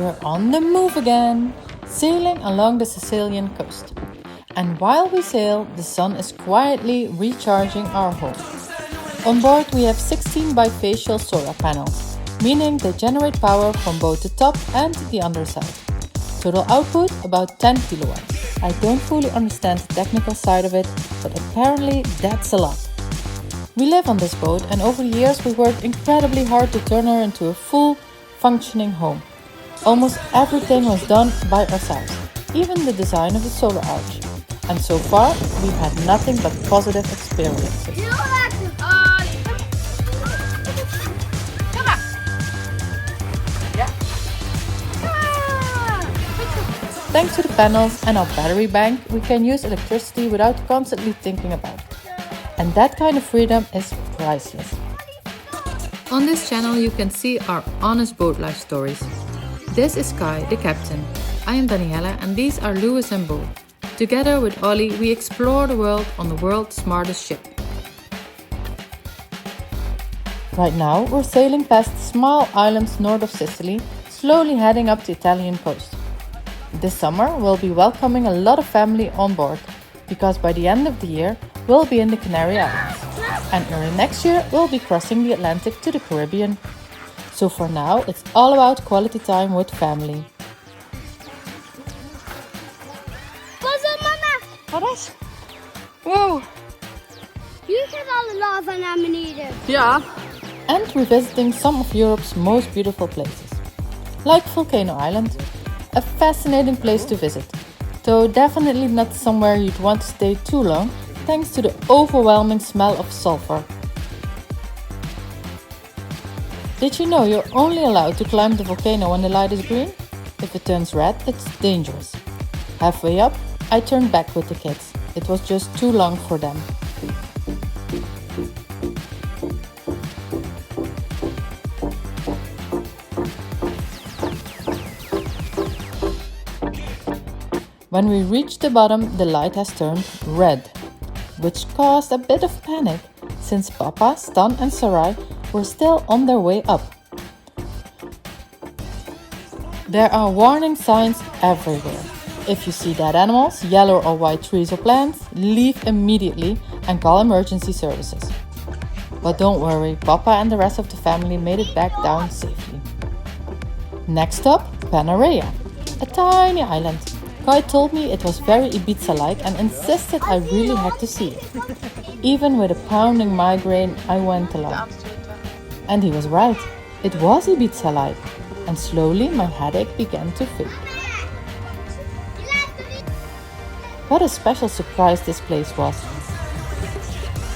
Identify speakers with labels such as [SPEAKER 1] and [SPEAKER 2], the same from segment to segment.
[SPEAKER 1] we're on the move again, sailing along the Sicilian coast. And while we sail, the sun is quietly recharging our home. On board we have 16 bifacial solar panels, meaning they generate power from both the top and the underside. Total output about 10 kilowatts. I don't fully understand the technical side of it, but apparently that's a lot. We live on this boat and over the years we worked incredibly hard to turn her into a full, functioning home. Almost everything was done by ourselves, even the design of the solar arch. And so far, we've had nothing but positive experiences. Thanks to the panels and our battery bank, we can use electricity without constantly thinking about it. And that kind of freedom is priceless. On this channel you can see our honest boat life stories. This is Kai, the captain. I am Daniela and these are Louis and Bo. Together with Ollie, we explore the world on the world's smartest ship. Right now we're sailing past small islands north of Sicily, slowly heading up the Italian coast. This summer we'll be welcoming a lot of family on board, because by the end of the year we'll be in the Canary Islands. And early next year we'll be crossing the Atlantic to the Caribbean. So for now it's all about quality time with family.
[SPEAKER 2] Wat? Wow.
[SPEAKER 3] Hier zit alle lava naar beneden.
[SPEAKER 2] Ja.
[SPEAKER 1] And revisiting some of Europe's most beautiful places. Like Volcano Island, a fascinating place to visit, though definitely not somewhere you'd want to stay too long, thanks to the overwhelming smell of sulfur. Did you know you're only allowed to climb the volcano when the light is green? If it turns red, it's dangerous. Halfway up, I turned back with the kids. It was just too long for them. When we reached the bottom, the light has turned red, which caused a bit of panic, since Papa, Stan and Sarai were still on their way up. There are warning signs everywhere. If you see dead animals, yellow or white trees or plants, leave immediately and call emergency services. But don't worry, Papa and the rest of the family made it back down safely. Next up, Panarea, a tiny island. Kai told me it was very Ibiza-like and insisted I really had to see it. Even with a pounding migraine, I went along. And he was right, it was Ibiza-like, and slowly my headache began to fade. What a special surprise this place was.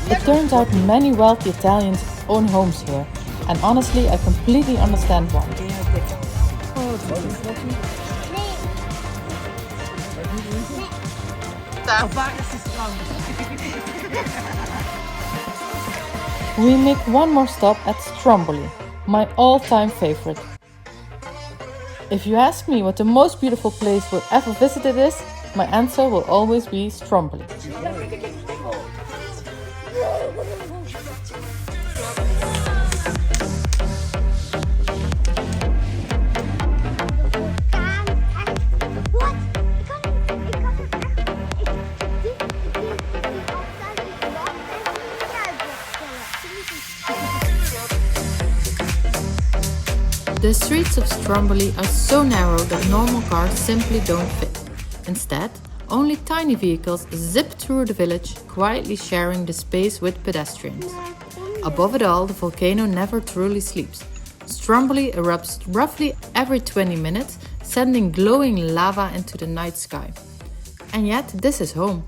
[SPEAKER 1] It turns out many wealthy Italians own homes here, and honestly I completely understand why. We make one more stop at Stromboli, my all-time favorite. If you ask me what the most beautiful place we've ever visited is, my answer will always be Stromboli. The streets of Stromboli are so narrow that normal cars simply don't fit. Instead, only tiny vehicles zip through the village, quietly sharing the space with pedestrians. Above it all, the volcano never truly sleeps. Stromboli erupts roughly every 20 minutes, sending glowing lava into the night sky. And yet, this is home.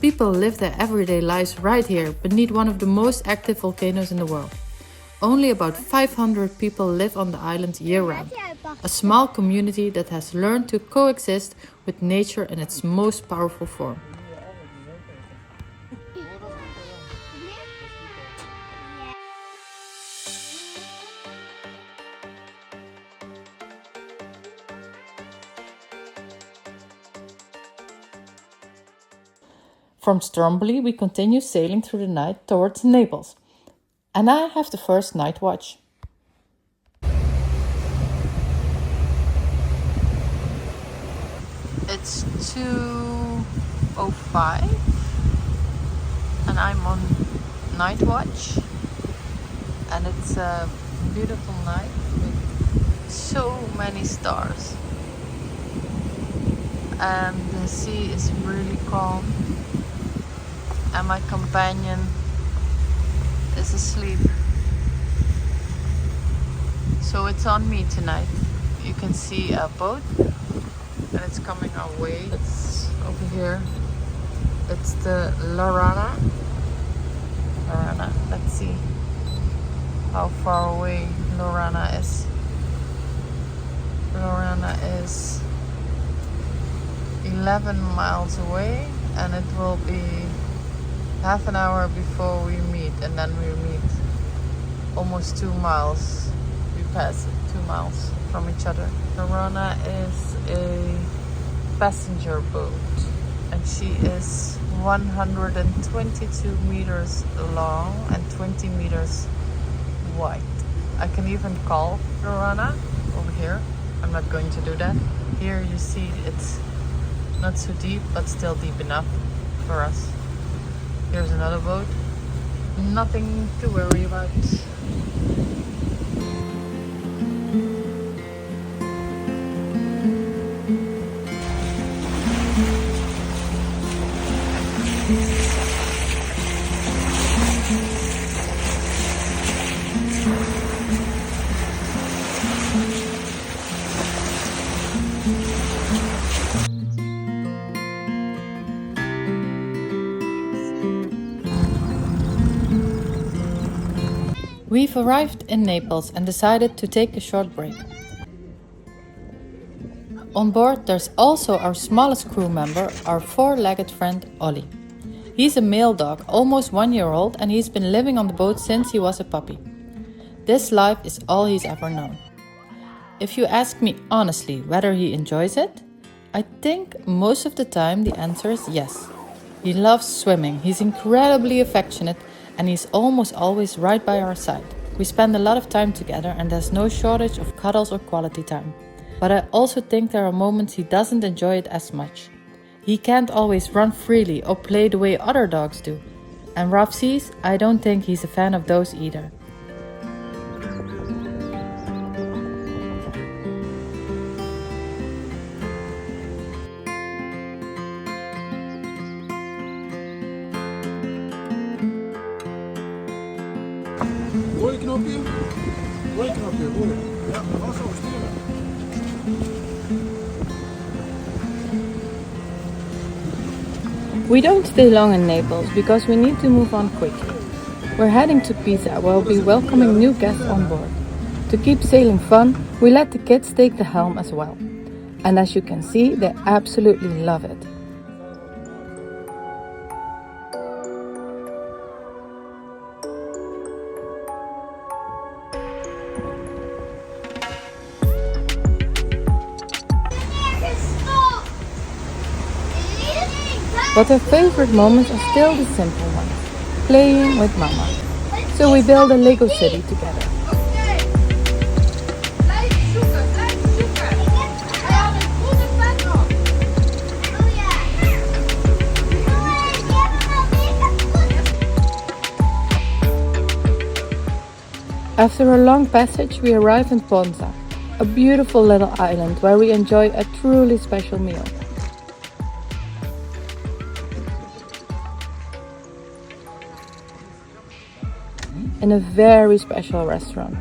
[SPEAKER 1] People live their everyday lives right here, beneath one of the most active volcanoes in the world. Only about 500 people live on the island year-round, a small community that has learned to coexist with nature in its most powerful form. From Stromboli, we continue sailing through the night towards Naples. And I have the first night watch. It's 2:05 and I'm on night watch, and it's a beautiful night with so many stars, and the sea is really calm, and my companion is asleep, so it's on me tonight. You can see a boat and it's coming our way. It's over here. It's the Lorana. Let's see how far away Lorana is. Lorana is 11 miles away, and it will be half an hour before we meet, and then we meet almost 2 miles. We pass 2 miles from each other. Lorana is a passenger boat, and she is 122 meters long and 20 meters wide. I can even call Lorana over here. I'm not going to do that. Here you see it's not so deep, but still deep enough for us. Here's another boat. Nothing to worry about. We've arrived in Naples and decided to take a short break. On board there's also our smallest crew member, our four-legged friend Ollie. He's a male dog, almost 1 year old, and he's been living on the boat since he was a puppy. This life is all he's ever known. If you ask me honestly whether he enjoys it, I think most of the time the answer is yes. He loves swimming, he's incredibly affectionate, and he's almost always right by our side. We spend a lot of time together and there's no shortage of cuddles or quality time. But I also think there are moments he doesn't enjoy it as much. He can't always run freely or play the way other dogs do. And rough seas, I don't think he's a fan of those either.
[SPEAKER 4] Rode knopje. Rode knopje, hoor. Ja, dat was zo sturen.
[SPEAKER 1] We don't stay long in Naples because we need to move on quickly. We're heading to Pisa, where we'll be welcoming new guests on board. To keep sailing fun, we let the kids take the helm as well. And as you can see, they absolutely love it. But her favorite moments are still the simple ones, playing with Mama. So we build a Lego city together. After a long passage, we arrive in Ponza, a beautiful little island where we enjoy a truly special meal. In a very special restaurant.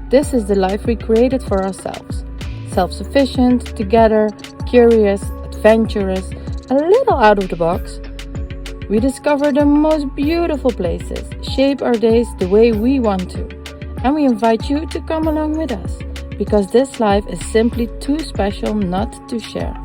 [SPEAKER 1] This is the life we created for ourselves. Self-sufficient, together, curious, adventurous, a little out of the box. We discover the most beautiful places, shape our days the way we want to. And we invite you to come along with us, because this life is simply too special not to share.